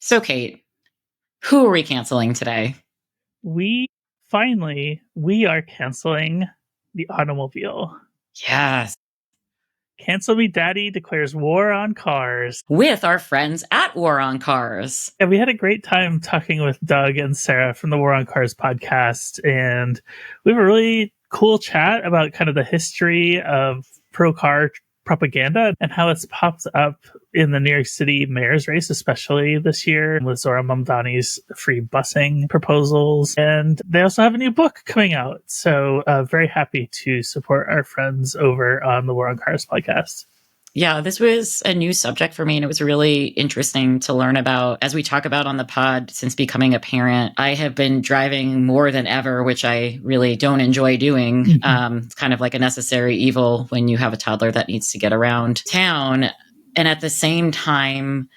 So, Kate, who are we canceling today? We are canceling the automobile. Yes. Cancel Me Daddy declares war on cars. With our friends at War on Cars. And we had a great time talking with Doug and Sarah from the War on Cars podcast. And we have a really cool chat about kind of the history of pro-car propaganda and how it's popped up in the New York City mayor's race, especially this year with Zohran Mamdani's free busing proposals. And they also have a new book coming out. So very happy to support our friends over on the War on Cars podcast. Yeah, this was a new subject for me, and it was really interesting to learn about. As we talk about on the pod, since becoming a parent, I have been driving more than ever, which I really don't enjoy doing. It's kind of like a necessary evil when you have a toddler that needs to get around town. And at the same time,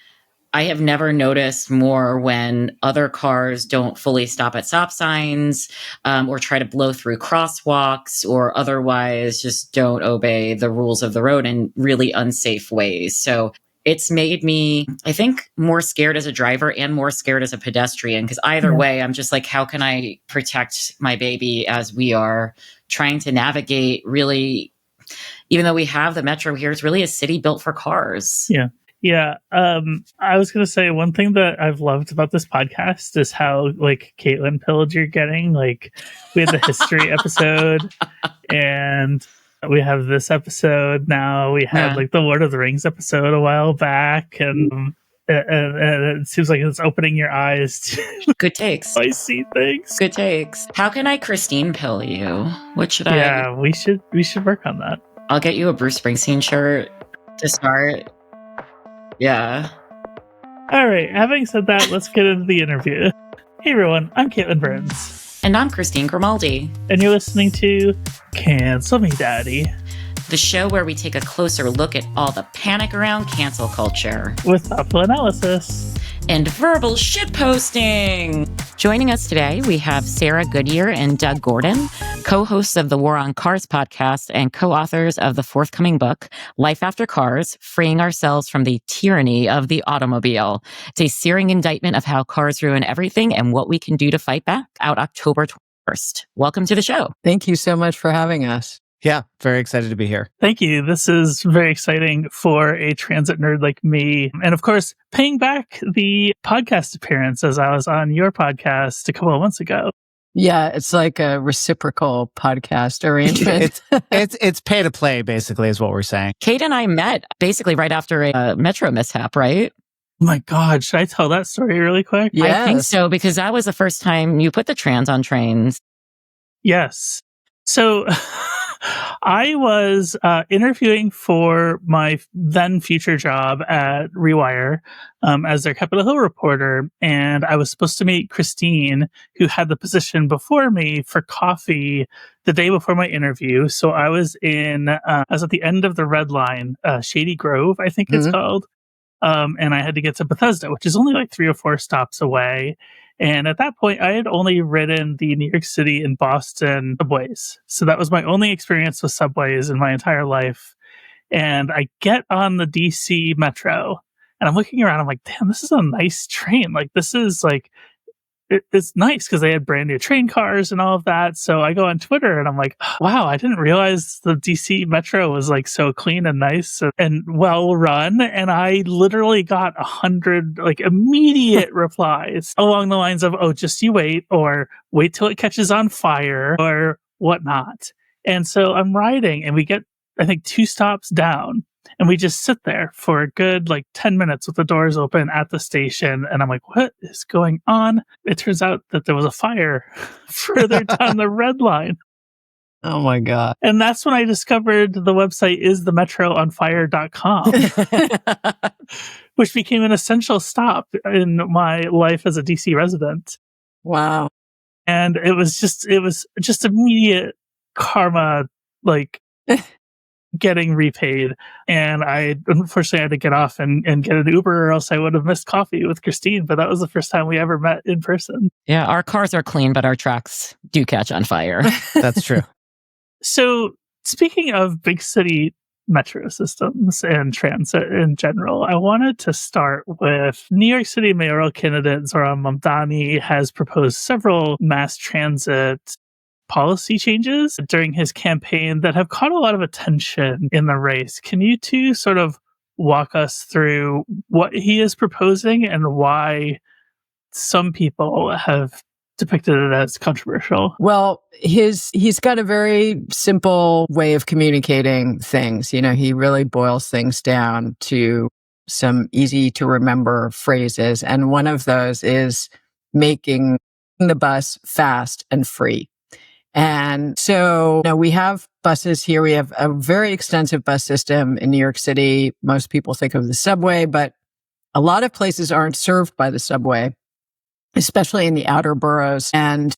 I have never noticed more when other cars don't fully stop at stop signs or try to blow through crosswalks or otherwise just don't obey the rules of the road in really unsafe ways. So it's made me, I think, more scared as a driver and more scared as a pedestrian, because either way, I'm just like, how can I protect my baby as we are trying to navigate really, even though we have the metro here, it's really a city built for cars. Yeah. I was going to say one thing that I've loved about this podcast is how like Caitlin pilled you're getting. Like we had the history episode and we have this episode now. We had like the Lord of the Rings episode a while back and it seems like it's opening your eyes to good takes. I see things. Good takes. How can I Christine pill you? What should I? Yeah, we should work on that. I'll get you a Bruce Springsteen shirt to start. Yeah. All right. Having said that, let's get into the interview. Hey, everyone. I'm Caitlin Burns. And I'm Christine Grimaldi. And you're listening to Cancel Me Daddy, the show where we take a closer look at all the panic around cancel culture. With thoughtful analysis. And verbal shitposting. Joining us today, we have Sarah Goodyear and Doug Gordon, co-hosts of the War on Cars podcast and co-authors of the forthcoming book, Life After Cars, Freeing Ourselves from the Tyranny of the Automobile. It's a searing indictment of how cars ruin everything and what we can do to fight back, out October 21st. Welcome to the show. Thank you so much for having us. Yeah, very excited to be here. Thank you. This is very exciting for a transit nerd like me. And of course, paying back the podcast appearance as I was on your podcast a couple of months ago. Yeah, it's like a reciprocal podcast arrangement. it's pay to play, basically, is what we're saying. Kate and I met basically right after a metro mishap, right? Oh my God, should I tell that story really quick? Yes. I think so, because that was the first time you put the trans on trains. Yes. So I was interviewing for my then future job at Rewire as their Capitol Hill reporter. And I was supposed to meet Christine, who had the position before me, for coffee the day before my interview. So I was I was at the end of the red line, Shady Grove, I think it's called. And I had to get to Bethesda, which is only like 3 or 4 stops away. And at that point, I had only ridden the New York City and Boston subways. So that was my only experience with subways in my entire life. And I get on the DC Metro and I'm looking around. I'm like, damn, this is a nice train. Like, this is like, it's nice because they had brand new train cars and all of that. So I go on Twitter and I'm like, wow, I didn't realize the DC Metro was like so clean and nice and well run. And I literally got 100 like immediate replies along the lines of, oh, just you wait, or wait till it catches on fire or whatnot. And so I'm riding and we get, I think, 2 stops down. And we just sit there for a good 10 minutes with the doors open at the station. And I'm like, what is going on? It turns out that there was a fire further down the red line. Oh my God. And that's when I discovered the website isthemetroonfire.com, which became an essential stop in my life as a DC resident. Wow. And it was just immediate karma, getting repaid. And I unfortunately had to get off and get an Uber, or else I would have missed coffee with Christine. But that was the first time we ever met in person. Yeah, our cars are clean, but our tracks do catch on fire. That's true. So speaking of big city metro systems and transit in general. I wanted to start with New York City mayoral candidate Zohran Mamdani has proposed several mass transit policy changes during his campaign that have caught a lot of attention in the race. Can you two sort of walk us through what he is proposing and why some people have depicted it as controversial? Well, he's got a very simple way of communicating things. He really boils things down to some easy to remember phrases. And one of those is making the bus fast and free. And so we have buses here. We have a very extensive bus system in New York City. Most people think of the subway, but a lot of places aren't served by the subway, especially in the outer boroughs. And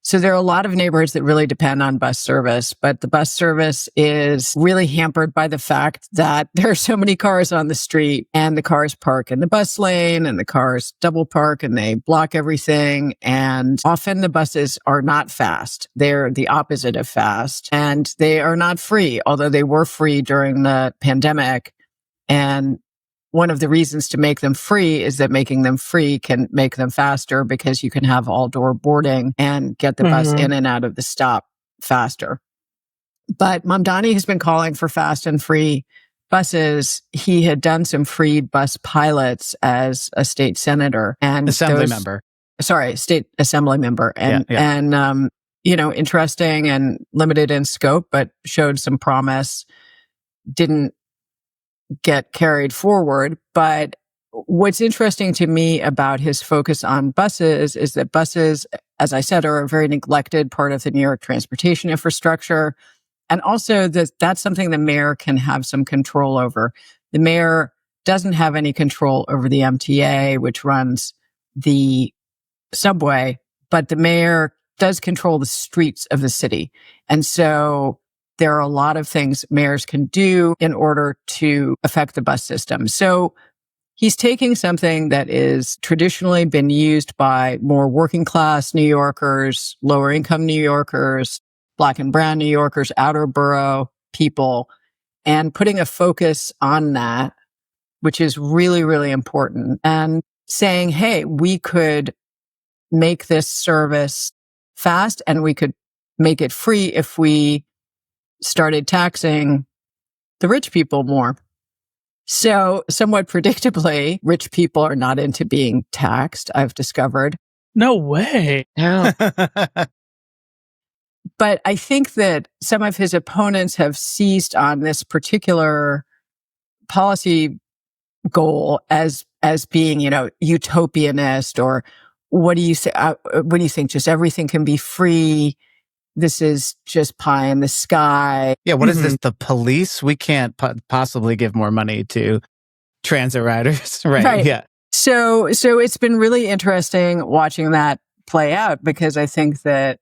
so there are a lot of neighborhoods that really depend on bus service, but the bus service is really hampered by the fact that there are so many cars on the street and the cars park in the bus lane and the cars double park and they block everything. And often the buses are not fast. They're the opposite of fast and they are not free, although they were free during the pandemic. And one of the reasons to make them free is that making them free can make them faster because you can have all-door boarding and get the bus in and out of the stop faster. But Mamdani has been calling for fast and free buses. He had done some free bus pilots as a state senator and state assembly member. And interesting and limited in scope, but showed some promise. Didn't get carried forward. But what's interesting to me about his focus on buses is that buses, as I said, are a very neglected part of the New York transportation infrastructure. And also that's something the mayor can have some control over. The mayor doesn't have any control over the MTA, which runs the subway, but the mayor does control the streets of the city. And so there are a lot of things mayors can do in order to affect the bus system. So he's taking something that is traditionally been used by more working class New Yorkers, lower income New Yorkers, Black and brown New Yorkers, outer borough people, and putting a focus on that, which is really, really important, and saying, hey, we could make this service fast and we could make it free if we started taxing the rich people more. So somewhat predictably, rich people are not into being taxed, I've discovered. No way. No. But I think that some of his opponents have seized on this particular policy goal as being, utopianist, or what do you say? What do you think? Just everything can be free. This is just pie in the sky. Yeah, what is this? The police? We can't possibly give more money to transit riders, right? Yeah. So it's been really interesting watching that play out, because I think that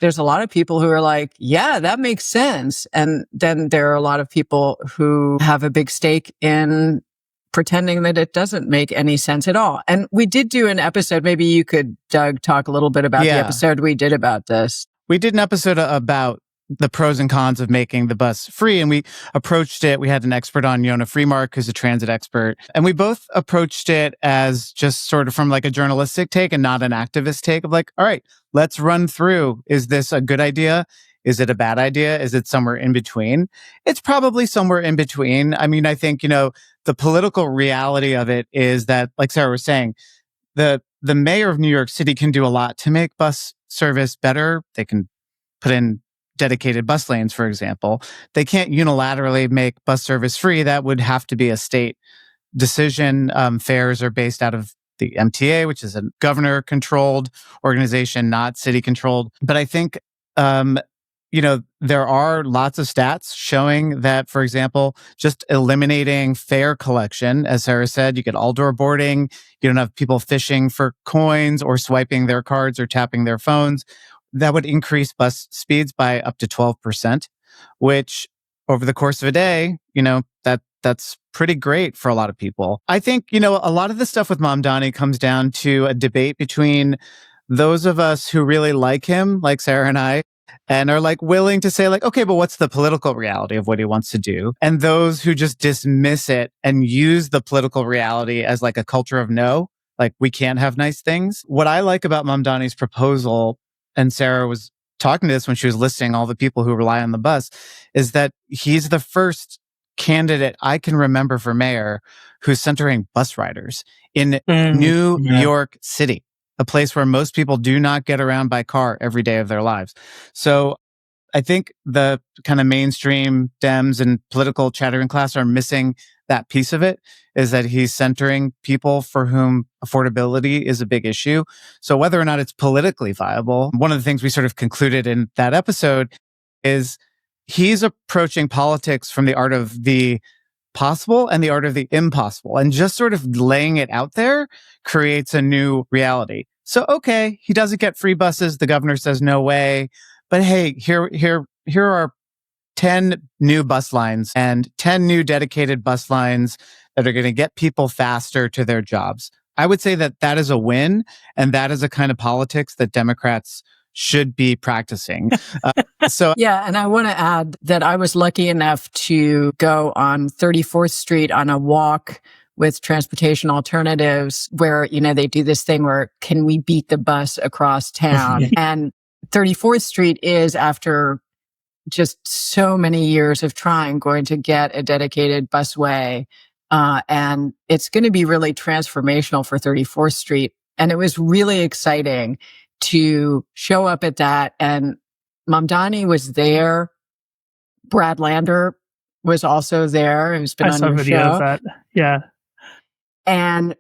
there's a lot of people who are like, yeah, that makes sense. And then there are a lot of people who have a big stake in pretending that it doesn't make any sense at all. And we did do an episode. Maybe you could, Doug, talk a little bit about the episode we did about this. We did an episode about the pros and cons of making the bus free, and we approached it. We had an expert on, Yona Freemark, who's a transit expert, and we both approached it as just sort of from like a journalistic take and not an activist take of like, all right, let's run through. Is this a good idea? Is it a bad idea? Is it somewhere in between? It's probably somewhere in between. I mean, I think, the political reality of it is that, like Sarah was saying, the mayor of New York City can do a lot to make bus service better. They can put in dedicated bus lanes, for example. They can't unilaterally make bus service free. That would have to be a state decision. Fares are based out of the MTA, which is a governor-controlled organization, not city-controlled. But I think, there are lots of stats showing that, for example, just eliminating fare collection, as Sarah said, you get all-door boarding, you don't have people fishing for coins or swiping their cards or tapping their phones. That would increase bus speeds by up to 12%, which over the course of a day, that's pretty great for a lot of people. I think, a lot of the stuff with Mamdani comes down to a debate between those of us who really like him, like Sarah and I, and are like willing to say like, okay, but what's the political reality of what he wants to do? And those who just dismiss it and use the political reality as like a culture of no, like we can't have nice things. What I like about Mamdani's proposal, and Sarah was talking to this when she was listing all the people who rely on the bus, is that he's the first candidate I can remember for mayor who's centering bus riders in New York City, a place where most people do not get around by car every day of their lives. So I think the kind of mainstream Dems and political chattering class are missing that piece of it, is that he's centering people for whom affordability is a big issue. So whether or not it's politically viable, one of the things we sort of concluded in that episode is he's approaching politics from the art of the possible and the art of the impossible. And just sort of laying it out there creates a new reality. So, okay, he doesn't get free buses. The governor says no way. But hey, here are 10 new bus lines and 10 new dedicated bus lines that are going to get people faster to their jobs. I would say that that is a win. And that is a kind of politics that Democrats should be practicing. Yeah, and I want to add that I was lucky enough to go on 34th Street on a walk with transportation alternatives where, they do this thing where can we beat the bus across town? And 34th Street is, after just so many years of trying, going to get a dedicated busway. And it's going to be really transformational for 34th Street. And it was really exciting to show up at that. And Mamdani was there. Brad Lander was also there. Who's been on your video show. Of that. Yeah. And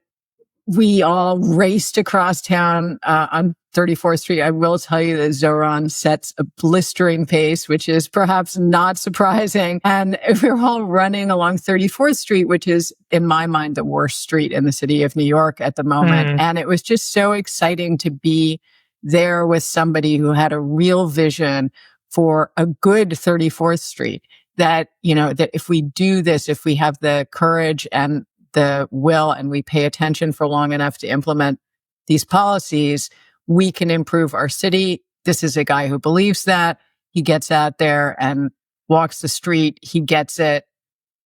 we all raced across town on 34th Street. I will tell you that Zohran sets a blistering pace, which is perhaps not surprising. And we're all running along 34th Street, which is, in my mind, the worst street in the city of New York at the moment. And it was just so exciting to be there with somebody who had a real vision for a good 34th Street. That, that if we do this, if we have the courage and the will and we pay attention for long enough to implement these policies, we can improve our city. This is a guy who believes that. He gets out there and walks the street. He gets it.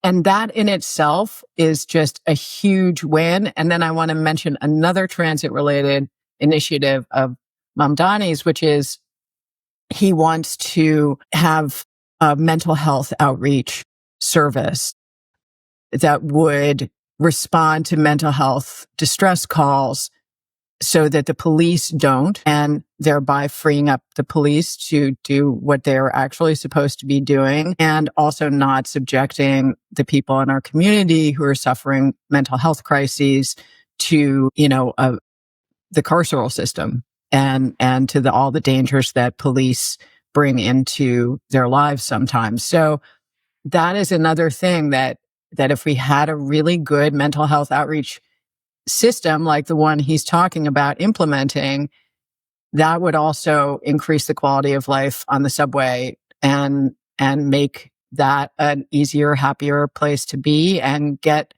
And that in itself is just a huge win. And then I want to mention another transit-related initiative of Mamdani's, which is he wants to have a mental health outreach service that would respond to mental health distress calls so that the police don't, and thereby freeing up the police to do what they're actually supposed to be doing, and also not subjecting the people in our community who are suffering mental health crises to, the carceral system and to all the dangers that police bring into their lives sometimes. So that is another thing that if we had a really good mental health outreach system like the one he's talking about implementing, that would also increase the quality of life on the subway and make that an easier, happier place to be, and get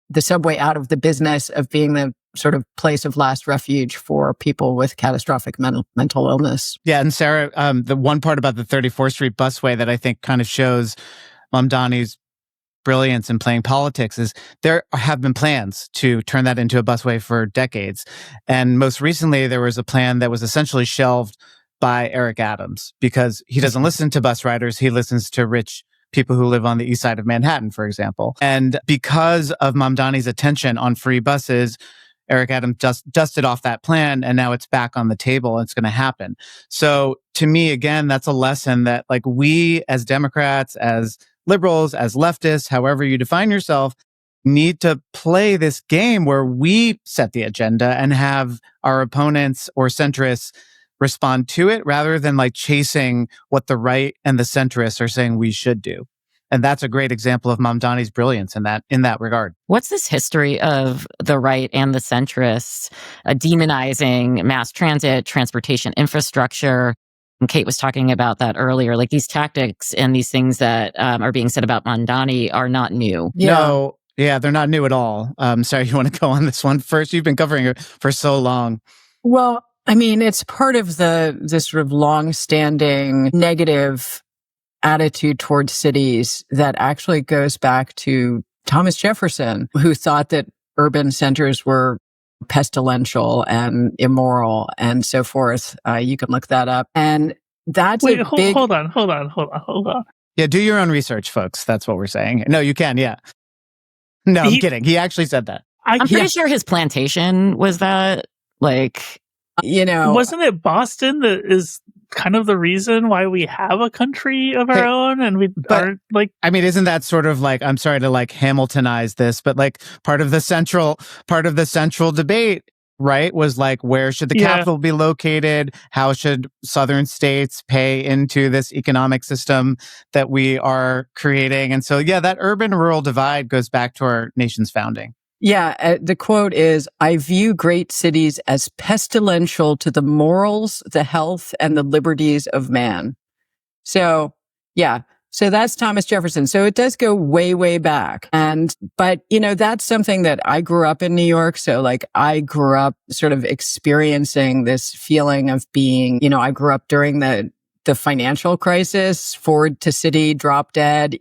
the subway out of the business of being the sort of place of last refuge for people with catastrophic mental illness. Yeah, and Sarah, the one part about the 34th Street busway that I think kind of shows Mamdani's brilliance in playing politics is there have been plans to turn that into a busway for decades. And most recently, there was a plan that was essentially shelved by Eric Adams because he doesn't listen to bus riders. He listens to rich people who live on the east side of Manhattan, for example. And because of Mamdani's attention on free buses, Eric Adams just dusted off that plan, and now it's back on the table and it's going to happen. So to me, again, that's a lesson that like we as Democrats, as liberals, as leftists, however you define yourself, need to play this game where we set the agenda and have our opponents or centrists respond to it rather than like chasing what the right and the centrists are saying we should do. And that's a great example of Mamdani's brilliance in that regard. What's this history of the right and the centrists demonizing mass transit, transportation infrastructure? And Kate was talking about that earlier. Like these tactics and these things that are being said about Mamdani are not new. Yeah. No, yeah, they're not new at all. Sorry, you want to go on this one first? You've been covering it for so long. Well, I mean, it's part of this sort of long-standing negative attitude towards cities that actually goes back to Thomas Jefferson, who thought that urban centers were pestilential and immoral and so forth. You can look that up. And that's Wait, a big... hold on. Yeah, do your own research, folks. That's what we're saying. No, you can, yeah. No, I'm kidding. He actually said that. I'm pretty sure his plantation was that, like... Wasn't it Boston that is kind of the reason why we have a country of our own and we aren't like... I mean, isn't that sort of like, I'm sorry to like Hamiltonize this, but like part of the central debate, right, was like, where should the capital be located? How should southern states pay into this economic system that we are creating? And so, yeah, that urban-rural divide goes back to our nation's founding. Yeah, the quote is, "I view great cities as pestilential to the morals, the health, and the liberties of man." So, yeah. So that's Thomas Jefferson. So it does go way, way back. But that's something that I grew up in New York. So like I grew up sort of experiencing this feeling of being, I grew up during the financial crisis, Ford to city, drop dead,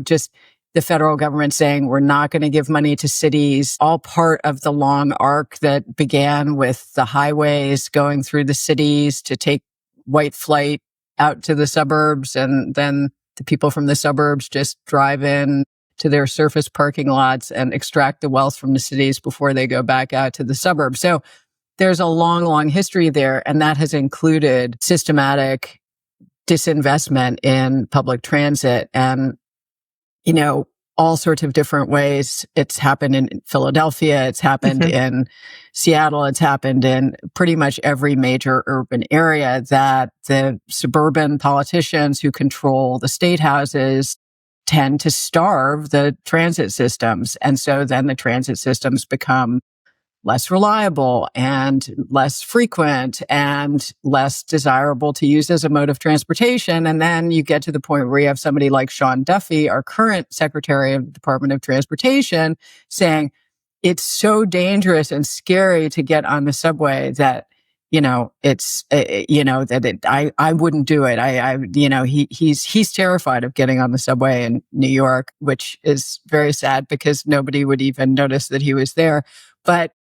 just the federal government saying we're not going to give money to cities, all part of the long arc that began with the highways going through the cities to take white flight out to the suburbs, and then the people from the suburbs just drive in to their surface parking lots and extract the wealth from the cities before they go back out to the suburbs. So there's a long, long history there, and that has included systematic disinvestment in public transit and all sorts of different ways. It's happened in Philadelphia. It's happened in Seattle. It's happened in pretty much every major urban area that the suburban politicians who control the state houses tend to starve the transit systems. And so then the transit systems become less reliable and less frequent and less desirable to use as a mode of transportation. And then you get to the point where you have somebody like Sean Duffy, our current Secretary of the Department of Transportation, saying it's so dangerous and scary to get on the subway that, I wouldn't do it. He's terrified of getting on the subway in New York, which is very sad because nobody would even notice that he was there. But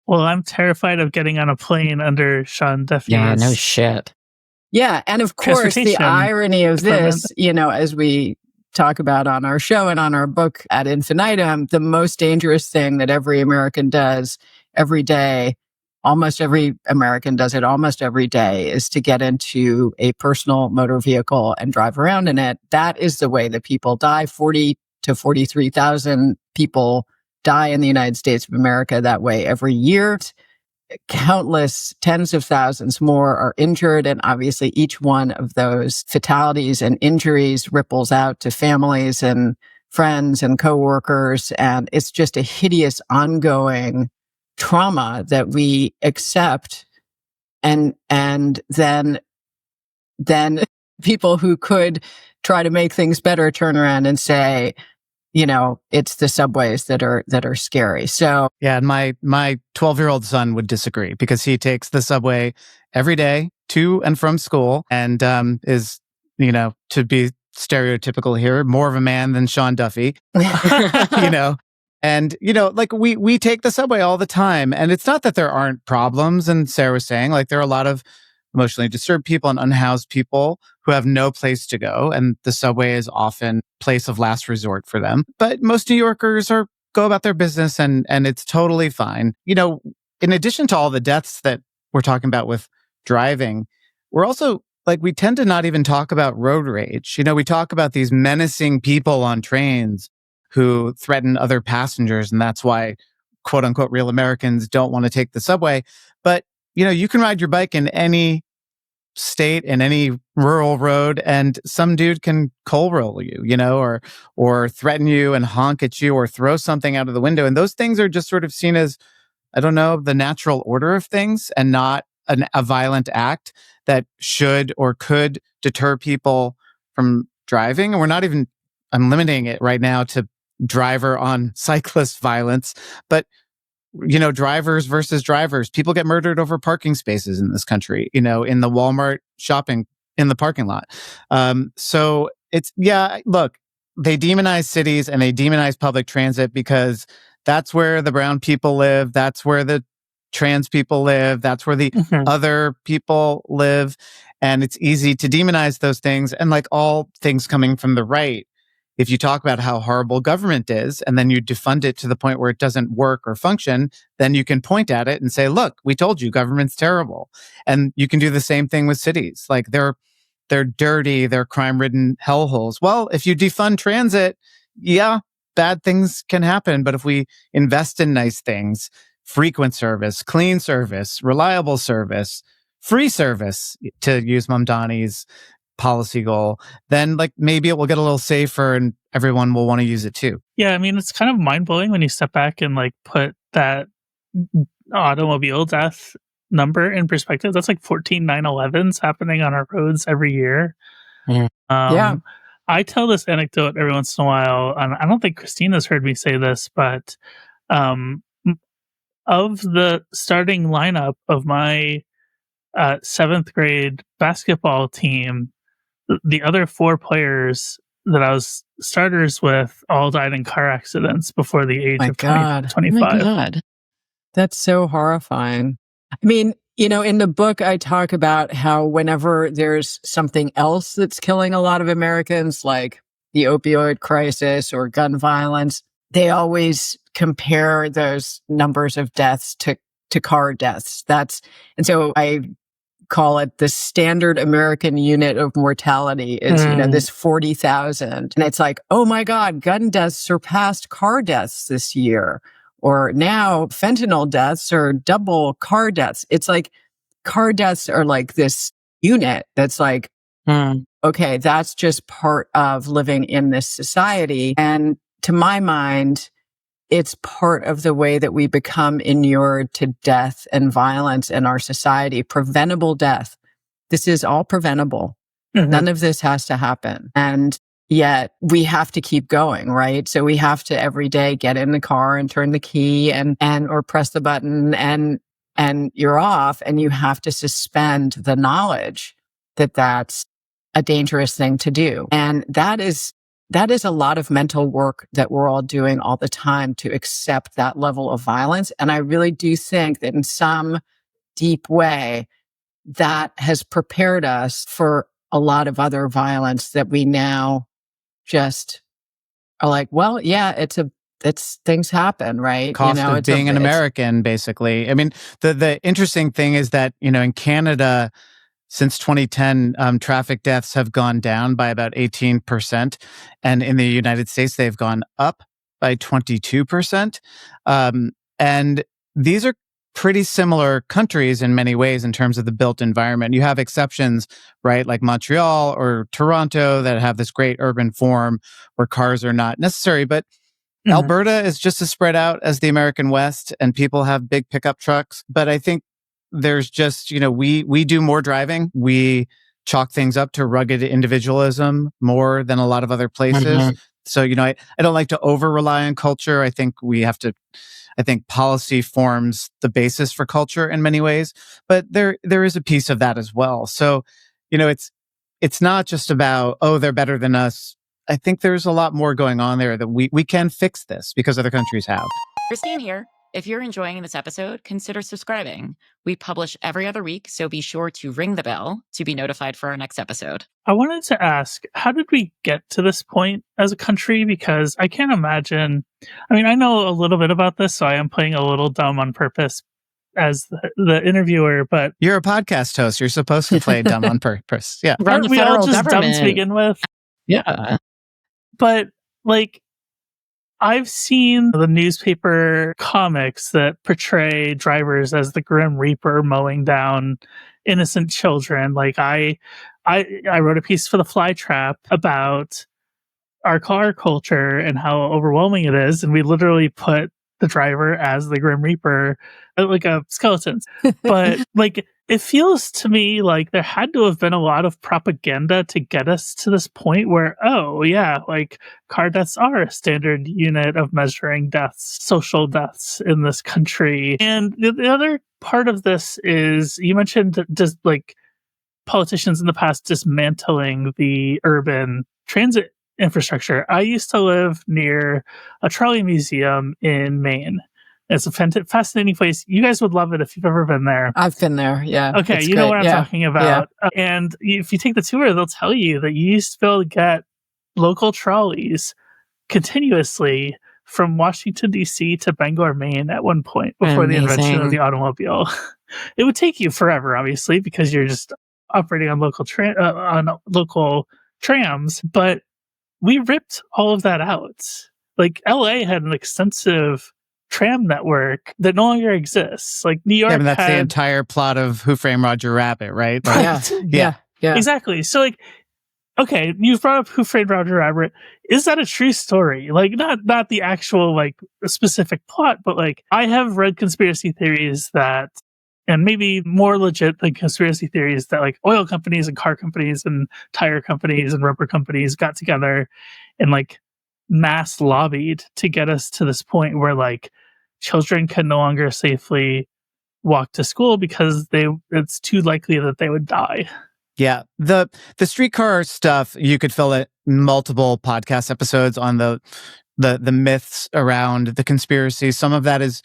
well, I'm terrified of getting on a plane under Sean Duffy's... Yeah, no shit. Yeah, and of course, the irony of this, as we talk about on our show and on our book ad infinitum, the most dangerous thing that every American does every day, almost every American does it almost every day, is to get into a personal motor vehicle and drive around in it. That is the way that people die. 40 to 43,000 people die in the United States of America that way every year. Countless tens of thousands more are injured. And obviously each one of those fatalities and injuries ripples out to families and friends and coworkers. And it's just a hideous ongoing trauma that we accept. And then people who could try to make things better turn around and say, it's the subways that are scary. So yeah, and my 12-year-old son would disagree because he takes the subway every day to and from school and is, to be stereotypical here, more of a man than Sean Duffy. And like we take the subway all the time, and it's not that there aren't problems. And Sarah was saying, like, there are a lot of emotionally disturbed people and unhoused people who have no place to go, and the subway is often place of last resort for them. But most New Yorkers go about their business, and it's totally fine. In addition to all the deaths that we're talking about with driving, we're also like, we tend to not even talk about road rage. We talk about these menacing people on trains who threaten other passengers, and that's why quote unquote real Americans don't want to take the subway. But you can ride your bike in any state, in any rural road, and some dude can coal roll you, or threaten you and honk at you or throw something out of the window. And those things are just sort of seen as, I don't know, the natural order of things and not a violent act that should or could deter people from driving. And I'm limiting it right now to driver on cyclist violence, but drivers versus drivers. People get murdered over parking spaces in this country, in the Walmart shopping in the parking lot. So it's, look, they demonize cities and they demonize public transit because that's where the brown people live. That's where the trans people live. That's where the other people live. And it's easy to demonize those things. And like all things coming from the right, if you talk about how horrible government is and then you defund it to the point where it doesn't work or function, then you can point at it and say, look, we told you government's terrible. And you can do the same thing with cities. Like they're dirty, they're crime-ridden hellholes. Well, if you defund transit, bad things can happen. But if we invest in nice things, frequent service, clean service, reliable service, free service, to use Mamdani's policy goal, then like maybe it will get a little safer and everyone will want to use it too. Yeah, I mean, it's kind of mind-blowing when you step back and like put that automobile death number in perspective. That's like 14 9/11s happening on our roads every year. I tell this anecdote every once in a while, and I don't think Christina's heard me say this, but of the starting lineup of my 7th grade basketball team, the other 4 players that I was starters with all died in car accidents before the age of 25. Oh my God. That's so horrifying. I mean, in the book, I talk about how whenever there's something else that's killing a lot of Americans, like the opioid crisis or gun violence, they always compare those numbers of deaths to car deaths. And so I call it the standard American unit of mortality is, this 40,000. And it's like, oh my God, gun deaths surpassed car deaths this year. Or now fentanyl deaths are double car deaths. It's like car deaths are like this unit that's like, okay, that's just part of living in this society. And to my mind, it's part of the way that we become inured to death and violence in our society. Preventable death. This is all preventable. None of this has to happen. And yet we have to keep going, right? So we have to every day get in the car and turn the key and or press the button and you're off, and you have to suspend the knowledge that that's a dangerous thing to do. And that is a lot of mental work that we're all doing all the time to accept that level of violence. And I really do think that in some deep way, that has prepared us for a lot of other violence that we now just are like, well, yeah, it's things happen, right? Cost of being an American, basically. I mean, the interesting thing is that, in Canada, since 2010, traffic deaths have gone down by about 18%. And in the United States, they've gone up by 22%. And these are pretty similar countries in many ways in terms of the built environment. You have exceptions, right? Like Montreal or Toronto that have this great urban form where cars are not necessary. But Alberta is just as spread out as the American West, and people have big pickup trucks. But I think there's just, we do more driving. We chalk things up to rugged individualism more than a lot of other places. So, I don't like to over rely on culture. I think policy forms the basis for culture in many ways, but there is a piece of that as well. So, it's not just about, oh, they're better than us. I think there's a lot more going on there that we can fix this because other countries have. Christine here. If you're enjoying this episode, consider subscribing. We publish every other week, so be sure to ring the bell to be notified for our next episode. I wanted to ask, how did we get to this point as a country? Because I can't imagine. I mean, I know a little bit about this, so I am playing a little dumb on purpose as the interviewer, but you're a podcast host. You're supposed to play dumb on purpose. Yeah. Aren't we all just dumb to begin with? Yeah. But like, I've seen the newspaper comics that portray drivers as the Grim Reaper mowing down innocent children. Like I wrote a piece for the Fly Trap about our car culture and how overwhelming it is, and we literally put the driver as the Grim Reaper, like a skeleton. But like, it feels to me like there had to have been a lot of propaganda to get us to this point where, oh, yeah, like car deaths are a standard unit of measuring deaths, social deaths in this country. And the other part of this is you mentioned just like politicians in the past dismantling the urban transit infrastructure. I used to live near a trolley museum in Maine. It's a fascinating place. You guys would love it if you've ever been there. I've been there. Yeah. Okay, you know what I'm talking about. And if you take the tour, they'll tell you that you used to be able to get local trolleys continuously from Washington, D.C. to Bangor, Maine at one point before the invention of the automobile. It would take you forever, obviously, because you're just operating on local trams. But we ripped all of that out. Like, LA had an extensive tram network that no longer exists. Like New York, that's the entire plot of Who Framed Roger Rabbit, right? Yeah. Exactly. So, like, okay, you've brought up Who Framed Roger Rabbit. Is that a true story? Like, not the actual like specific plot, but like I have read conspiracy theories that, and maybe more legit than conspiracy theories, that like oil companies and car companies and tire companies and rubber companies got together and like mass lobbied to get us to this point where like children can no longer safely walk to school because it's too likely that they would die. Yeah. The streetcar stuff, you could fill it multiple podcast episodes on the myths around the conspiracy. Some of that is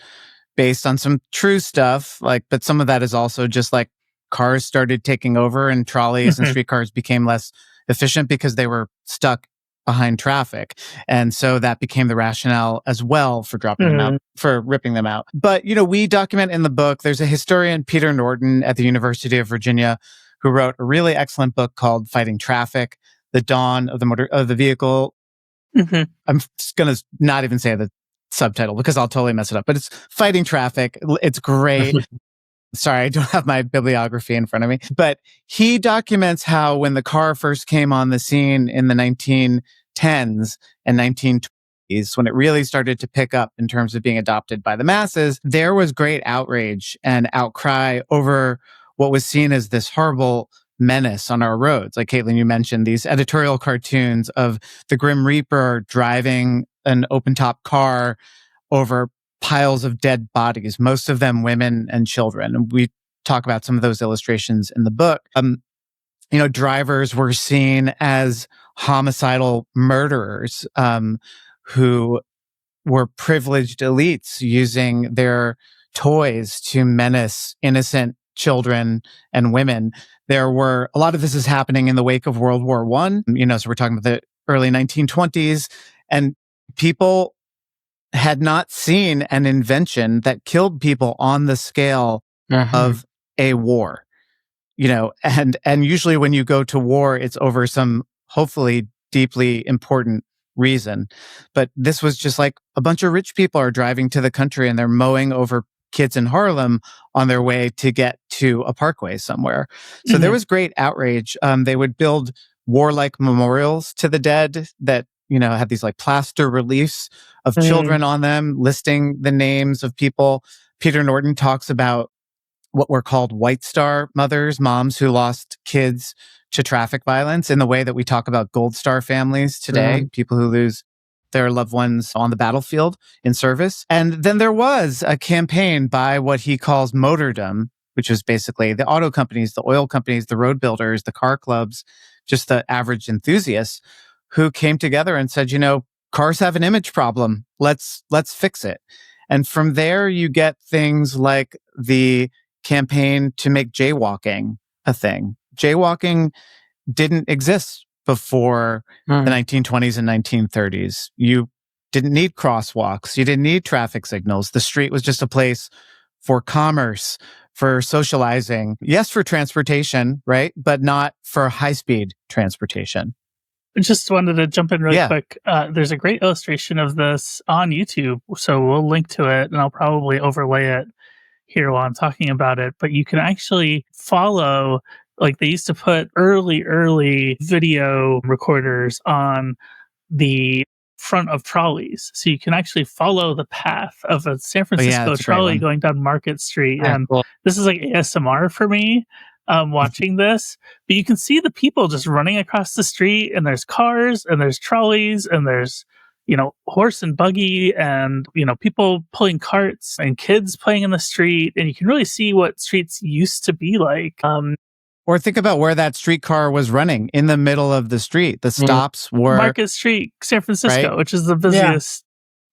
based on some true stuff, but some of that is also just like cars started taking over and trolleys and streetcars became less efficient because they were stuck behind traffic. And so that became the rationale as well for dropping them out, for ripping them out. But, we document in the book, there's a historian, Peter Norton at the University of Virginia, who wrote a really excellent book called Fighting Traffic, The Dawn of the Vehicle. I'm just going to not even say the subtitle because I'll totally mess it up, but it's Fighting Traffic. It's great. Sorry, I don't have my bibliography in front of me, but he documents how when the car first came on the scene in the 1910s and 1920s, when it really started to pick up in terms of being adopted by the masses, there was great outrage and outcry over what was seen as this horrible menace on our roads. Like Caitlin, you mentioned these editorial cartoons of the Grim Reaper driving an open-top car over piles of dead bodies, most of them women and children. And we talk about some of those illustrations in the book. Drivers were seen as homicidal murderers who were privileged elites using their toys to menace innocent children and women. There were a lot of this is happening in the wake of World War I. So we're talking about the early 1920s, and people had not seen an invention that killed people on the scale of a war. And usually when you go to war, it's over some hopefully deeply important reason. But this was just like a bunch of rich people are driving to the country and they're mowing over kids in Harlem on their way to get to a parkway somewhere. So there was great outrage. They would build warlike memorials to the dead that, had these like plaster reliefs of children on them, listing the names of people. Peter Norton talks about what were called White Star mothers, moms who lost kids to traffic violence, in the way that we talk about Gold Star families today, people who lose their loved ones on the battlefield in service. And then there was a campaign by what he calls motordom, which was basically the auto companies, the oil companies, the road builders, the car clubs, just the average enthusiasts who came together and said, cars have an image problem. Let's fix it. And from there, you get things like the campaign to make jaywalking a thing. Jaywalking didn't exist before the 1920s and 1930s. You didn't need crosswalks. You didn't need traffic signals. The street was just a place for commerce, for socializing. Yes, for transportation, right? But not for high-speed transportation. I just wanted to jump in really quick. There's a great illustration of this on YouTube, so we'll link to it, and I'll probably overlay it here while I'm talking about it. But you can actually follow, like they used to put early video recorders on the front of trolleys. So you can actually follow the path of a San Francisco that's a great trolley one. going down Market Street. Ah, And cool. this is like ASMR for me, watching this. But you can see the people just running across the street, and there's cars, and there's trolleys, and there's, horse and buggy, and, people pulling carts and kids playing in the street. And you can really see what streets used to be like. Or think about where that streetcar was running in the middle of the street. The stops were Market Street, San Francisco, right? which is the busiest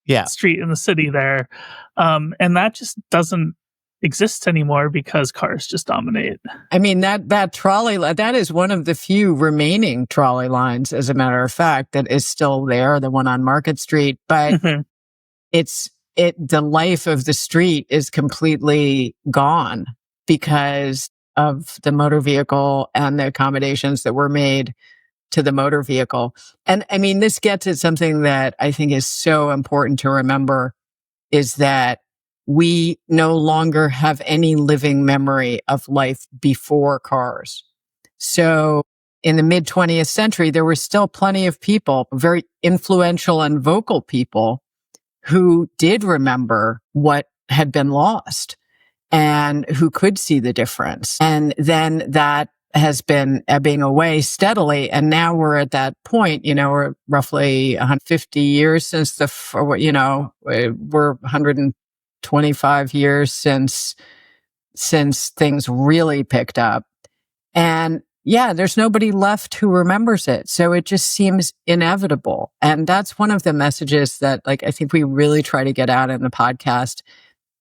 Yeah. street in the city there. And that just doesn't exist anymore because cars just dominate. I mean, that trolley, that is one of the few remaining trolley lines, as a matter of fact, that is still there, the one on Market Street. But the life of the street is completely gone because of the motor vehicle and the accommodations that were made to the motor vehicle. And I mean, this gets at something that I think is so important to remember, is that we no longer have any living memory of life before cars. So in the mid 20th century, there were still plenty of people, very influential and vocal people, who did remember what had been lost and who could see the difference. And then that has been ebbing away steadily. And now we're at that point, we're roughly 150 years since we're 125 years since things really picked up. And yeah, there's nobody left who remembers it. So it just seems inevitable. And that's one of the messages that, I think we really try to get out in the podcast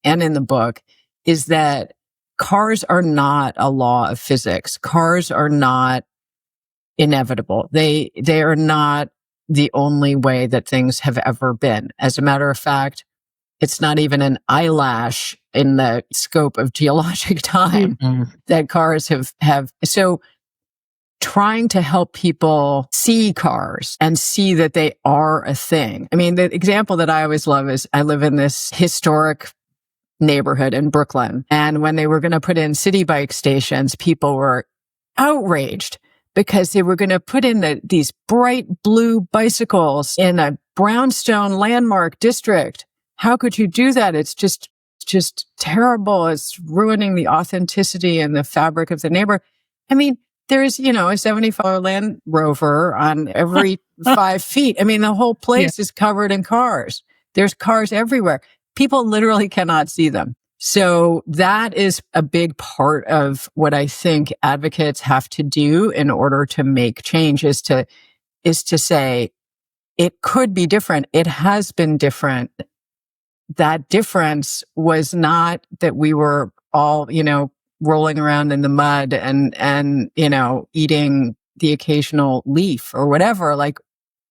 and in the book, is that cars are not a law of physics. Cars are not inevitable. They are not the only way that things have ever been. As a matter of fact, it's not even an eyelash in the scope of geologic time that cars have. So trying to help people see cars and see that they are a thing. I mean, the example that I always love is I live in this historic neighborhood in Brooklyn. And when they were going to put in city bike stations, people were outraged because they were going to put in these bright blue bicycles in a brownstone landmark district. How could you do that? It's just terrible. It's ruining the authenticity and the fabric of the neighborhood. I mean, there's, a $75 Land Rover on every 5 feet. I mean, the whole place is covered in cars. There's cars everywhere. People literally cannot see them. So that is a big part of what I think advocates have to do in order to make change, is to say it could be different. It has been different. That difference was not that we were all, rolling around in the mud and eating the occasional leaf or whatever.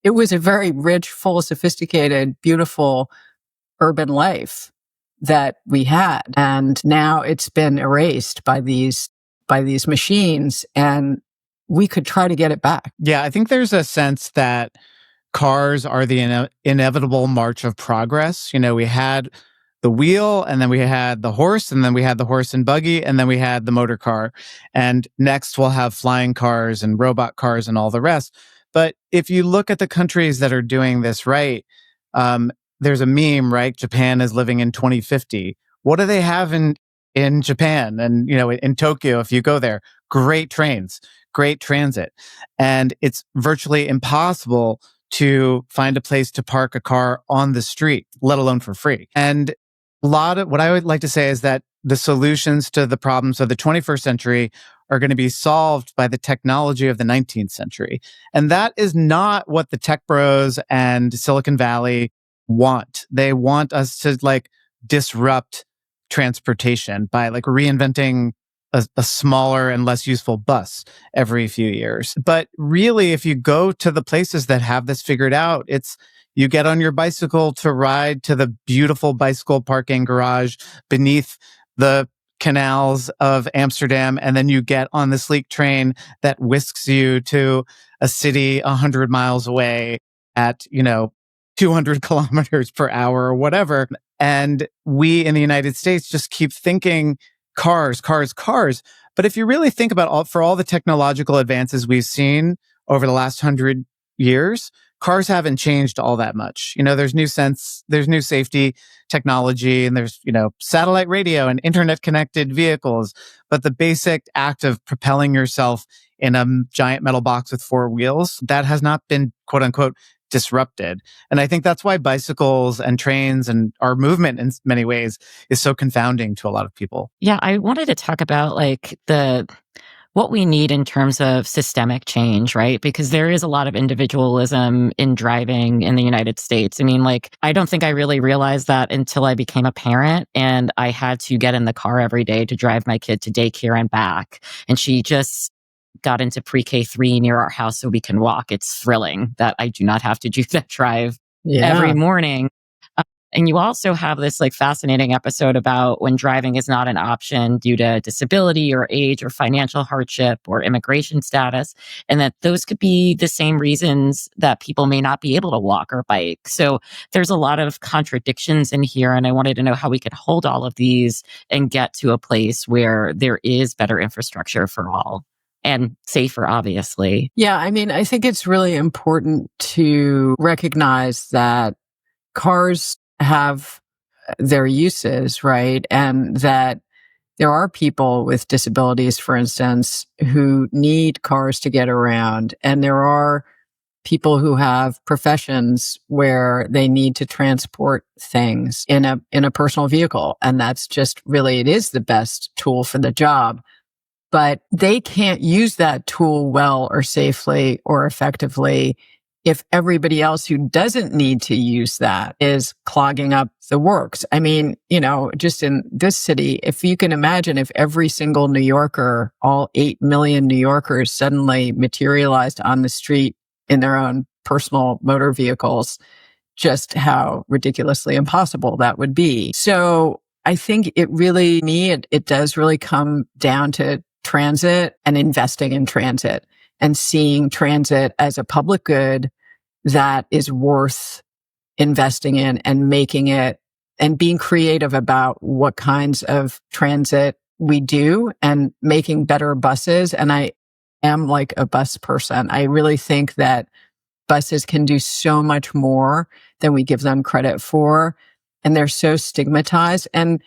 It was a very rich, full, sophisticated, beautiful urban life that we had. And now it's been erased by these machines, and we could try to get it back. Yeah, I think there's a sense that cars are the inevitable march of progress. We had the wheel, and then we had the horse, and then we had the horse and buggy, and then we had the motor car. And next we'll have flying cars and robot cars and all the rest. But if you look at the countries that are doing this right, there's a meme, right? Japan is living in 2050. What do they have in Japan? And, in Tokyo, if you go there, great trains, great transit. And it's virtually impossible to find a place to park a car on the street, let alone for free. And what I would like to say is that the solutions to the problems of the 21st century are going to be solved by the technology of the 19th century. And that is not what the tech bros and Silicon Valley want. They want us to disrupt transportation by reinventing a smaller and less useful bus every few years. But really, if you go to the places that have this figured out, it's you get on your bicycle to ride to the beautiful bicycle parking garage beneath the canals of Amsterdam, and then you get on the sleek train that whisks you to a city 100 miles away at, 200 kilometers per hour or whatever. And we in the United States just keep thinking cars. But if you really think about all the technological advances we've seen over the last 100 years, cars haven't changed all that much. There's new safety technology, and there's, satellite radio and internet connected vehicles. But the basic act of propelling yourself in a giant metal box with four wheels, that has not been, quote unquote, disrupted. And I think that's why bicycles and trains and our movement in many ways is so confounding to a lot of people. Yeah, I wanted to talk about what we need in terms of systemic change, right? Because there is a lot of individualism in driving in the United States. I mean, I don't think I really realized that until I became a parent and I had to get in the car every day to drive my kid to daycare and back. And she just got into pre-K 3 near our house so we can walk. It's thrilling that I do not have to do that drive every morning. And you also have this fascinating episode about when driving is not an option due to disability or age or financial hardship or immigration status, and that those could be the same reasons that people may not be able to walk or bike. So there's a lot of contradictions in here, and I wanted to know how we could hold all of these and get to a place where there is better infrastructure for all. And safer, obviously. Yeah, I mean, I think it's really important to recognize that cars have their uses, right? And that there are people with disabilities, for instance, who need cars to get around. And there are people who have professions where they need to transport things in a personal vehicle. And that's just really, it is the best tool for the job. But they can't use that tool well or safely or effectively if everybody else who doesn't need to use that is clogging up the works. I mean, just in this city, if you can imagine if every single New Yorker, all 8 million New Yorkers suddenly materialized on the street in their own personal motor vehicles, just how ridiculously impossible that would be. So I think it does really come down to transit and investing in transit and seeing transit as a public good that is worth investing in and making it and being creative about what kinds of transit we do and making better buses. And I am a bus person. I really think that buses can do so much more than we give them credit for. And they're so stigmatized. And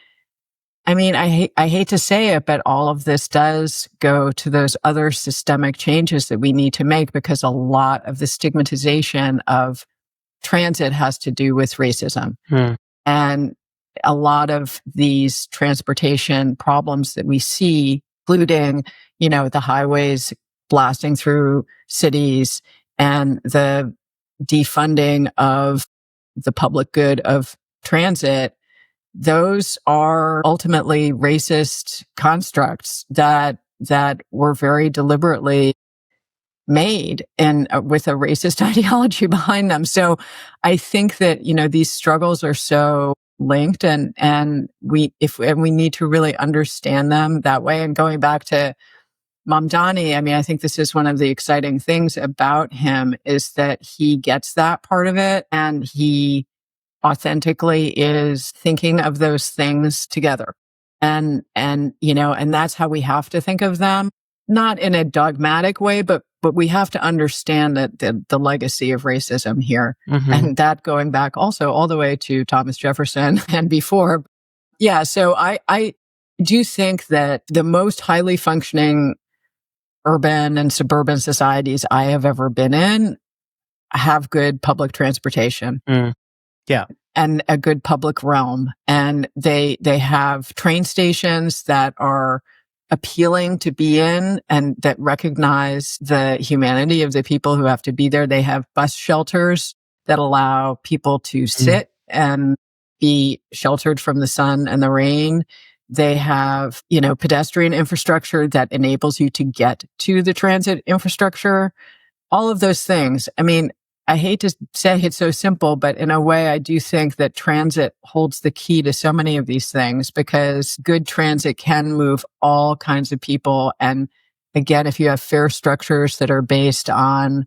I mean, I hate to say it, but all of this does go to those other systemic changes that we need to make, because a lot of the stigmatization of transit has to do with racism. And a lot of these transportation problems that we see, including, the highways blasting through cities and the defunding of the public good of transit, those are ultimately racist constructs that were very deliberately made and with a racist ideology behind them. So I think that, these struggles are so linked and we need to really understand them that way. And going back to Mamdani, I mean, I think this is one of the exciting things about him is that he gets that part of it and he authentically is thinking of those things together. And that's how we have to think of them, not in a dogmatic way, but we have to understand that the legacy of racism here, and that going back also all the way to Thomas Jefferson and before. Yeah. So I do think that the most highly functioning urban and suburban societies I have ever been in have good public transportation. Yeah. And a good public realm. And they have train stations that are appealing to be in and that recognize the humanity of the people who have to be there. They have bus shelters that allow people to sit and be sheltered from the sun and the rain. They have, pedestrian infrastructure that enables you to get to the transit infrastructure. All of those things. I mean, I hate to say it's so simple, but in a way, I do think that transit holds the key to so many of these things, because good transit can move all kinds of people. And again, if you have fare structures that are based on,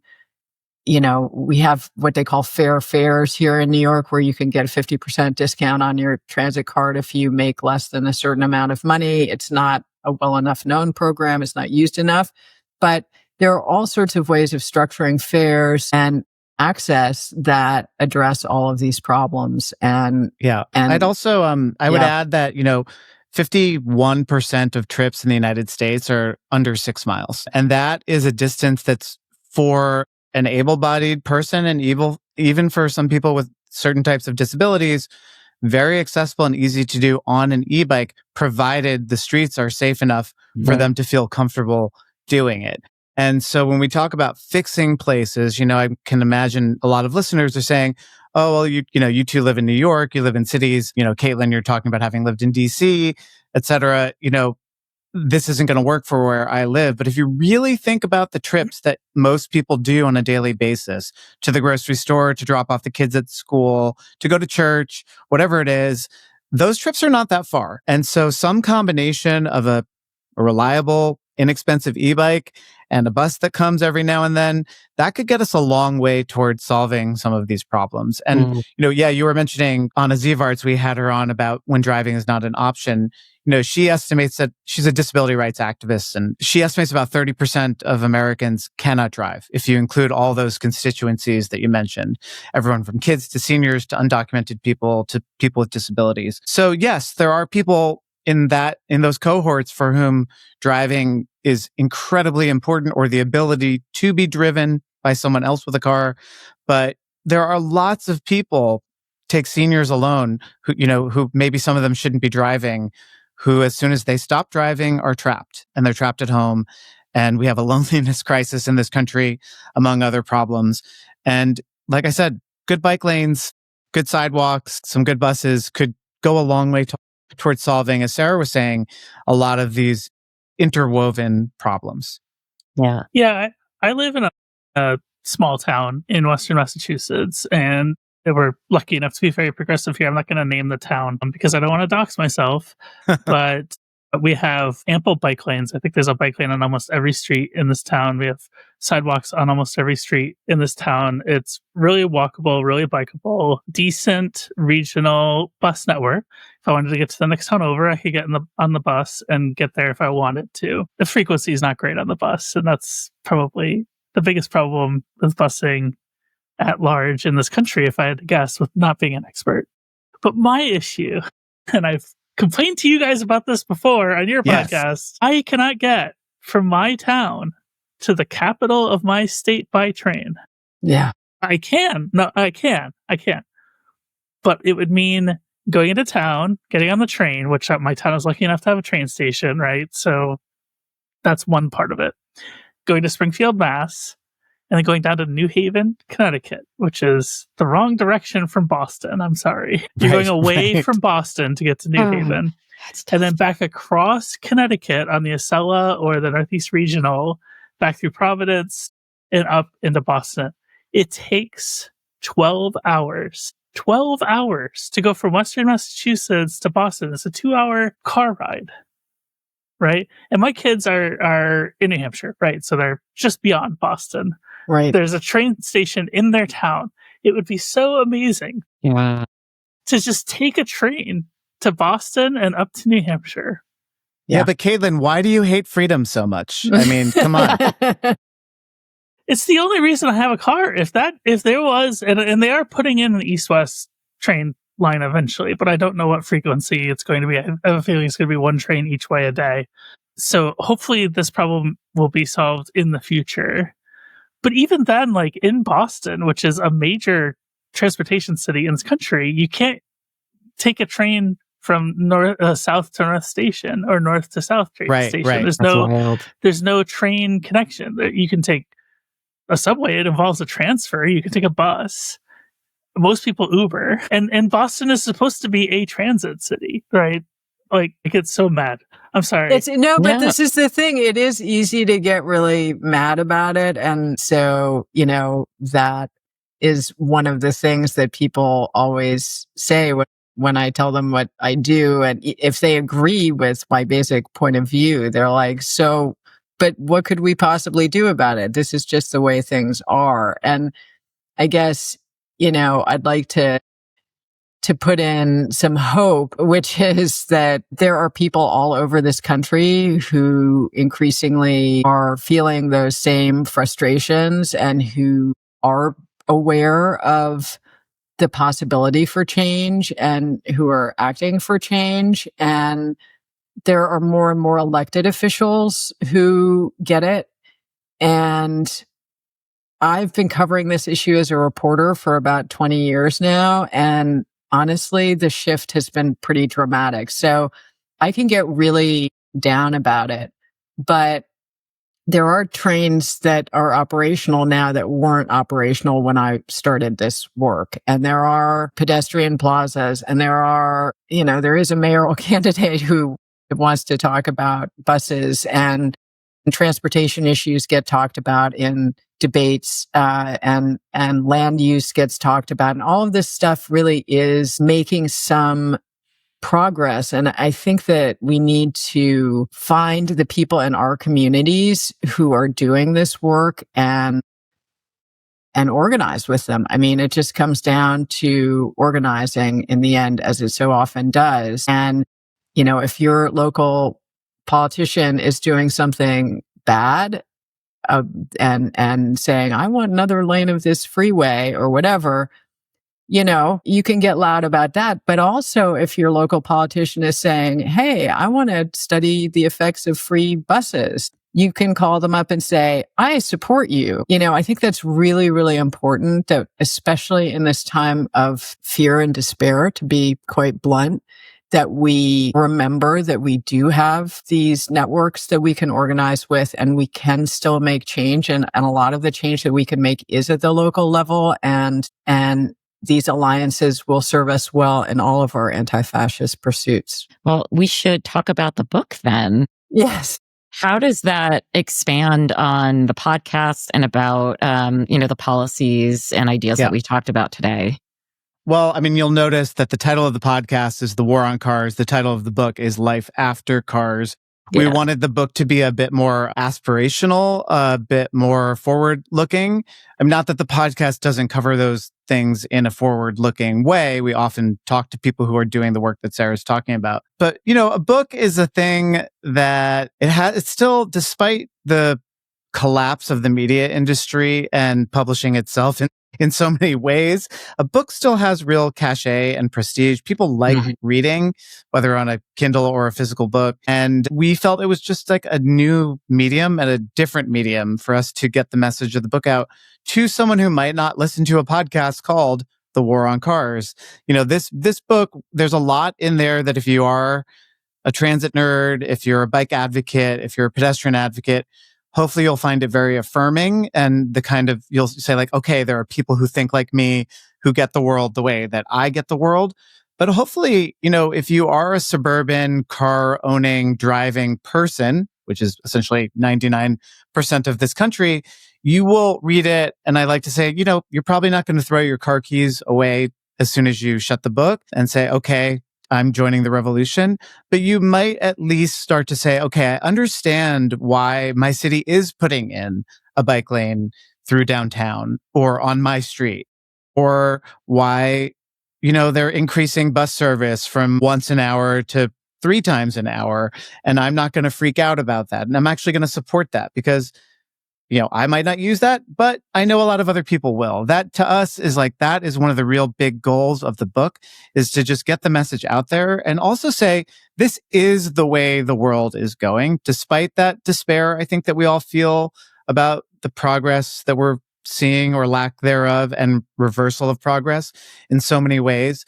we have what they call fair fares here in New York, where you can get a 50% discount on your transit card if you make less than a certain amount of money. It's not a well enough known program. It's not used enough, but there are all sorts of ways of structuring fares. And access that address all of these problems. And I'd also, I would add that, 51% of trips in the United States are under 6 miles. And that is a distance that's for an able-bodied person and even for some people with certain types of disabilities, very accessible and easy to do on an e-bike, provided the streets are safe enough for them to feel comfortable doing it. And so when we talk about fixing places, I can imagine a lot of listeners are saying, oh, well, you two live in New York, you live in cities, Caitlin, you're talking about having lived in DC, et cetera, this isn't going to work for where I live. But if you really think about the trips that most people do on a daily basis, to the grocery store, to drop off the kids at school, to go to church, whatever it is, those trips are not that far. And so some combination of a reliable, inexpensive e-bike and a bus that comes every now and then, that could get us a long way towards solving some of these problems. And, you were mentioning Anna Zevarts, we had her on about when driving is not an option. She estimates that she's a disability rights activist, and she estimates about 30% of Americans cannot drive. If you include all those constituencies that you mentioned, everyone from kids to seniors to undocumented people to people with disabilities. So yes, there are people in those cohorts for whom driving is incredibly important, or the ability to be driven by someone else with a car. But there are lots of people, take seniors alone, who maybe some of them shouldn't be driving, who as soon as they stop driving are trapped, and they're trapped at home. And we have a loneliness crisis in this country, among other problems. And like I said, good bike lanes, good sidewalks, some good buses could go a long way towards solving, as Sarah was saying, a lot of these interwoven problems. Yeah. I live in a small town in Western Massachusetts, and we're lucky enough to be very progressive here. I'm not going to name the town because I don't want to dox myself, but we have ample bike lanes. I think there's a bike lane on almost every street in this town. We have sidewalks on almost every street in this town. It's really walkable, really bikeable, decent regional bus network. If I wanted to get to the next town over, I could get on the bus and get there if I wanted to. The frequency is not great on the bus, and that's probably the biggest problem with busing at large in this country, if I had to guess, with not being an expert. But my issue, and I've complained to you guys about this before on your podcast, I cannot get from my town to the capital of my state by train. Yeah. I can. No, I can. But it would mean going into town, getting on the train, which my town is lucky enough to have a train station, right? So that's one part of it. Going to Springfield, Mass., and then going down to New Haven, Connecticut, which is the wrong direction from Boston. I'm sorry. You're going away from Boston to get to New Haven. And then back across Connecticut on the Acela or the Northeast Regional, back through Providence and up into Boston. It takes 12 hours. 12 hours to go from Western Massachusetts to Boston. It's a 2-hour car ride. Right? And my kids are in New Hampshire, right? So they're just beyond Boston. Right. There's a train station in their town. It would be so amazing to just take a train to Boston and up to New Hampshire. Yeah, but Caitlin, why do you hate freedom so much? I mean, come on. It's the only reason I have a car. If there was, and they are putting in an east-west train line eventually, but I don't know what frequency it's going to be. I have a feeling it's going to be one train each way a day. So hopefully this problem will be solved in the future. But even then, like in Boston, which is a major transportation city in this country, you can't take a train from south to north station or north to south station. Right. There's no train connection. You can take a subway. It involves a transfer. You can take a bus. Most people Uber, and Boston is supposed to be a transit city, right? Like, I get so mad. I'm sorry. But this is the thing. It is easy to get really mad about it. And so, that is one of the things that people always say when I tell them what I do. And if they agree with my basic point of view, they're like, so, but what could we possibly do about it? This is just the way things are. And I guess, I'd like to put in some hope, which is that there are people all over this country who increasingly are feeling those same frustrations and who are aware of the possibility for change and who are acting for change. And there are more and more elected officials who get it. And I've been covering this issue as a reporter for about 20 years now. And honestly, the shift has been pretty dramatic. So I can get really down about it. But there are trains that are operational now that weren't operational when I started this work. And there are pedestrian plazas, and there is a mayoral candidate who wants to talk about buses, and transportation issues get talked about in debates, and land use gets talked about. And all of this stuff really is making some progress. And I think that we need to find the people in our communities who are doing this work and organize with them. I mean, it just comes down to organizing in the end, as it so often does. And, if your local politician is doing something bad, and saying, I want another lane of this freeway or whatever, you can get loud about that. But also, if your local politician is saying, hey, I want to study the effects of free buses, you can call them up and say, I support you. I think that's really, really important, that especially in this time of fear and despair, to be quite blunt, that we remember that we do have these networks that we can organize with, and we can still make change. And a lot of the change that we can make is at the local level. And these alliances will serve us well in all of our anti-fascist pursuits. Well, we should talk about the book then. Yes. How does that expand on the podcast and about, the policies and ideas that we talked about today? Well, I mean, you'll notice that the title of the podcast is The War on Cars. The title of the book is Life After Cars. We wanted the book to be a bit more aspirational, a bit more forward-looking. I mean, not that the podcast doesn't cover those things in a forward-looking way. We often talk to people who are doing the work that Sarah's talking about. But, a book is a thing that it's still, despite the collapse of the media industry and publishing itself in so many ways, a book still has real cachet and prestige. People like reading, whether on a Kindle or a physical book. And we felt it was just like a new medium and a different medium for us to get the message of the book out to someone who might not listen to a podcast called The War on Cars. This book, there's a lot in there that if you are a transit nerd, if you're a bike advocate, if you're a pedestrian advocate, hopefully you'll find it very affirming, and you'll say like, okay, there are people who think like me, who get the world the way that I get the world. But hopefully, if you are a suburban car owning, driving person, which is essentially 99% of this country, you will read it. And I like to say, you're probably not going to throw your car keys away as soon as you shut the book and say, okay, I'm joining the revolution. But you might at least start to say, okay, I understand why my city is putting in a bike lane through downtown or on my street, or why, they're increasing bus service from once an hour to 3 times an hour. And I'm not going to freak out about that. And I'm actually going to support that because I might not use that, but I know a lot of other people will. That to us is that is one of the real big goals of the book, is to just get the message out there and also say, this is the way the world is going. Despite that despair, I think that we all feel about the progress that we're seeing or lack thereof, and reversal of progress in so many ways.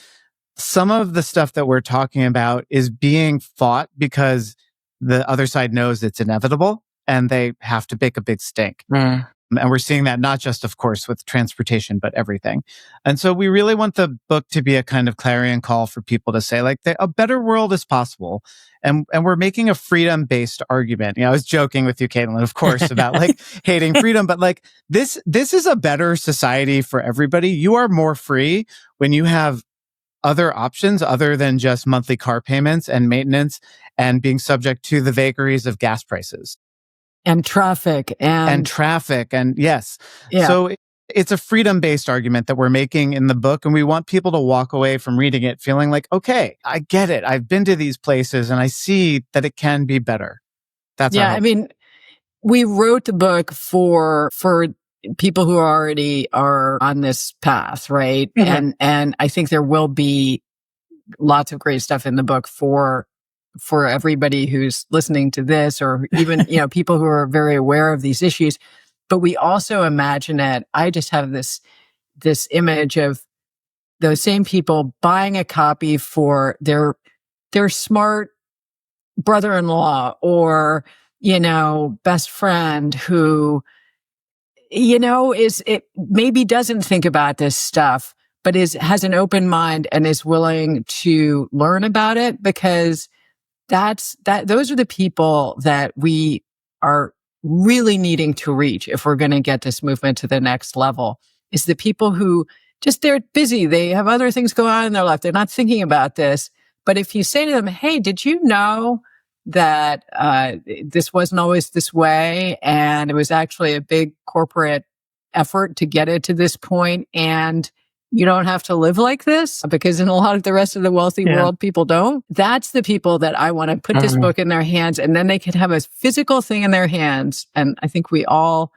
Some of the stuff that we're talking about is being fought because the other side knows it's inevitable, and they have to make a big stink. And we're seeing that not just, of course, with transportation, but everything. And so we really want the book to be a kind of clarion call for people to say, a better world is possible. And we're making a freedom-based argument. I was joking with you, Caitlin, of course, about hating freedom, but this is a better society for everybody. You are more free when you have other options other than just monthly car payments and maintenance and being subject to the vagaries of gas prices. And traffic. And yes. Yeah. So it's a freedom-based argument that we're making in the book. And we want people to walk away from reading it feeling like, okay, I get it. I've been to these places and I see that it can be better. That's I mean, we wrote the book for people who already are on this path, right? Mhm. And I think there will be lots of great stuff in the book for everybody who's listening to this, or even, people who are very aware of these issues. But we also imagine it. I just have this image of those same people buying a copy for their smart brother-in-law or, best friend who, maybe doesn't think about this stuff, but has an open mind and is willing to learn about it, because those are the people that we are really needing to reach if we're going to get this movement to the next level, is the people who just, they're busy. They have other things going on in their life. They're not thinking about this. But if you say to them, hey, did you know that this wasn't always this way, and it was actually a big corporate effort to get it to this point, and you don't have to live like this, because in a lot of the rest of the wealthy world, people don't. That's the people that I want to put this book in their hands, and then they can have a physical thing in their hands. And I think we all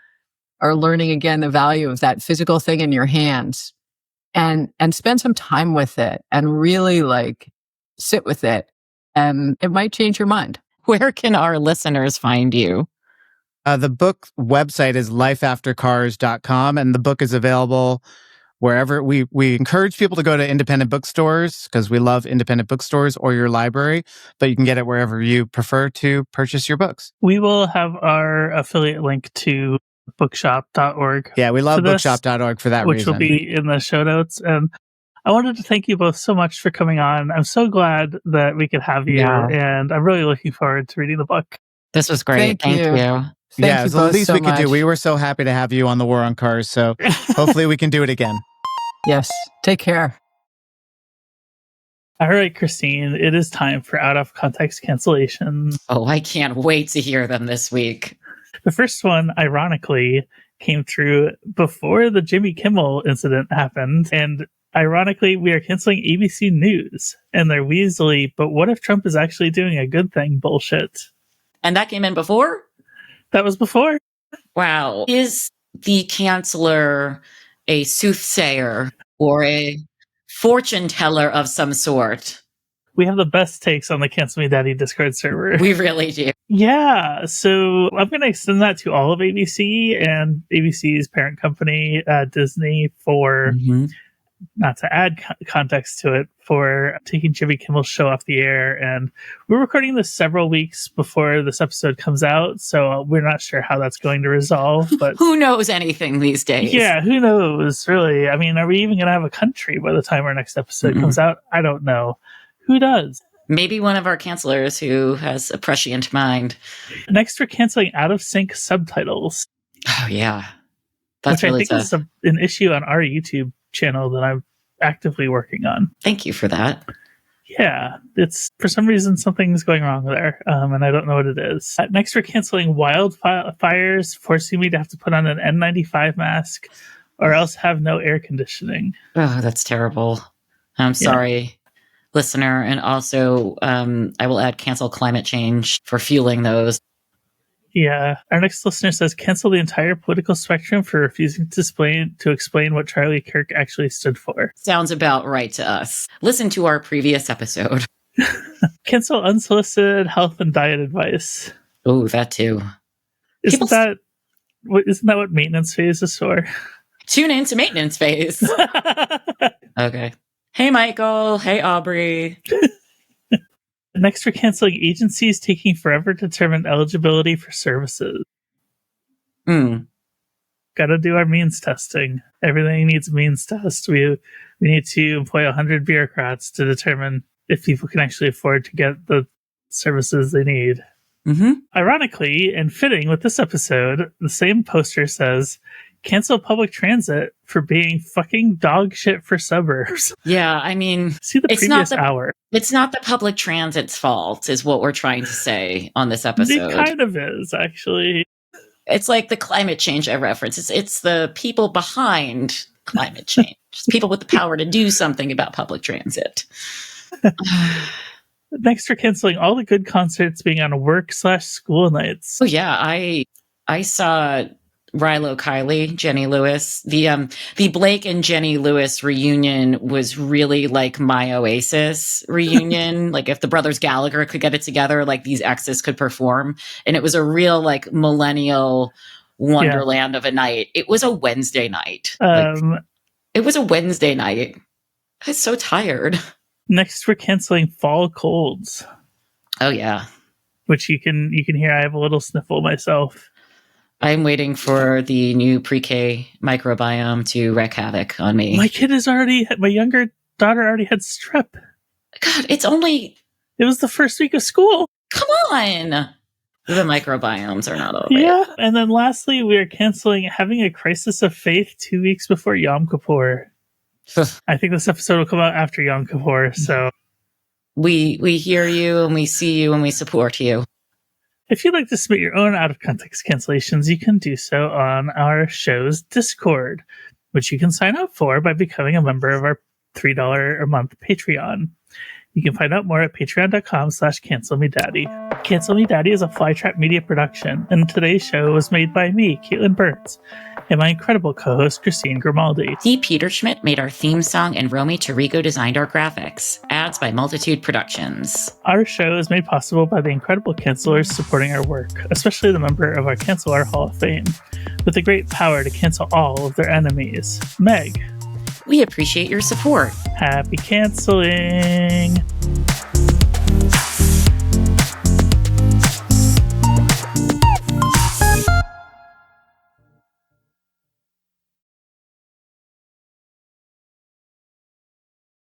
are learning again the value of that physical thing in your hands, and spend some time with it and really sit with it. And it might change your mind. Where can our listeners find you? The book website is lifeaftercars.com, and the book is available wherever. We encourage people to go to independent bookstores, because we love independent bookstores, or your library, but you can get it wherever you prefer to purchase your books. We will have our affiliate link to bookshop.org. Yeah, we love bookshop.org for that which reason. Which will be in the show notes. And I wanted to thank you both so much for coming on. I'm so glad that we could have you, and I'm really looking forward to reading the book. This was great. Thank you. Yeah, it's the least we could do. We were so happy to have you on the War on Cars, so hopefully we can do it again. Yes. Take care. All right, Christine, it is time for out of context cancellation. Oh, I can't wait to hear them this week. The first one, ironically, came through before the Jimmy Kimmel incident happened. And ironically, we are canceling ABC News and their Weasley, but what if Trump is actually doing a good thing bullshit. And that came in before? That was before. Wow. Is the canceller a soothsayer or a fortune teller of some sort? We have the best takes on the Cancel Me Daddy Discord server. We really do. Yeah, so I'm going to extend that to all of ABC and ABC's parent company, Disney, for, not to add context to it, for taking Jimmy Kimmel's show off the air. And we're recording this several weeks before this episode comes out, so we're not sure how that's going to resolve. But who knows anything these days? Yeah, who knows, really? I mean, are we even going to have a country by the time our next episode comes out? I don't know. Who does? Maybe one of our cancelers who has a prescient mind. Next, we're canceling out of sync subtitles. Oh, yeah. That's which really I think is an issue on our YouTube channel that I'm actively working on. Thank you for that. Yeah, it's for some reason something's going wrong there, and I don't know what it is. Next, we're canceling wildfires, forcing me to have to put on an N95 mask or else have no air conditioning. Oh, that's terrible. I'm sorry. Listener, and also I will add cancel climate change for fueling those. Yeah. Our next listener says cancel the entire political spectrum for refusing to explain what Charlie Kirk actually stood for. Sounds about right to us. Listen to our previous episode. Cancel unsolicited health and diet advice. Oh, that too. Isn't that what maintenance phase is for? Tune in to maintenance phase. Okay. Hey, Michael. Hey, Aubrey. Next, we're canceling agencies taking forever to determine eligibility for services. Gotta do our means testing. Everything needs a means test. We need to employ 100 bureaucrats to determine if people can actually afford to get the services they need. Ironically, and fitting with this episode, the same poster says, cancel public transit for being fucking dog shit for suburbs. Yeah, I mean, see the previous hour. It's not the public transit's fault, is what we're trying to say on this episode. It kind of is, actually. It's like the climate change I reference. It's the people behind climate change. It's people with the power to do something about public transit. Next, we're canceling all the good concerts being on work/school nights. Oh yeah, I saw Rilo Kiley, Jenny Lewis. The Blake and Jenny Lewis reunion was really like my Oasis reunion. Like if the brothers Gallagher could get it together, like these exes could perform. And it was a real like millennial wonderland of a night. It was a Wednesday night. It was a Wednesday night. I was so tired. Next, we're canceling fall colds. Oh yeah. Which you can hear I have a little sniffle myself. I'm waiting for the new pre-K microbiome to wreak havoc on me. My younger daughter already had strep. God, it was the first week of school. Come on. The microbiomes are not over. Yeah. And then lastly, we are canceling Having a Crisis of Faith 2 weeks before Yom Kippur. I think this episode will come out after Yom Kippur, so. We hear you and we see you and we support you. If you'd like to submit your own out-of-context cancellations, you can do so on our show's Discord, which you can sign up for by becoming a member of our $3 a month Patreon. You can find out more at patreon.com/cancelmedaddy. Cancel Me Daddy is a Flytrap media production, and today's show was made by me, Caitlin Burns, and my incredible co-host, Christine Grimaldi. Dee Peter Schmidt made our theme song, and Romy Tirico designed our graphics. Ads by Multitude Productions. Our show is made possible by the incredible cancelers supporting our work, especially the member of our Cancel Our Hall of Fame, with the great power to cancel all of their enemies, Meg. We appreciate your support. Happy canceling!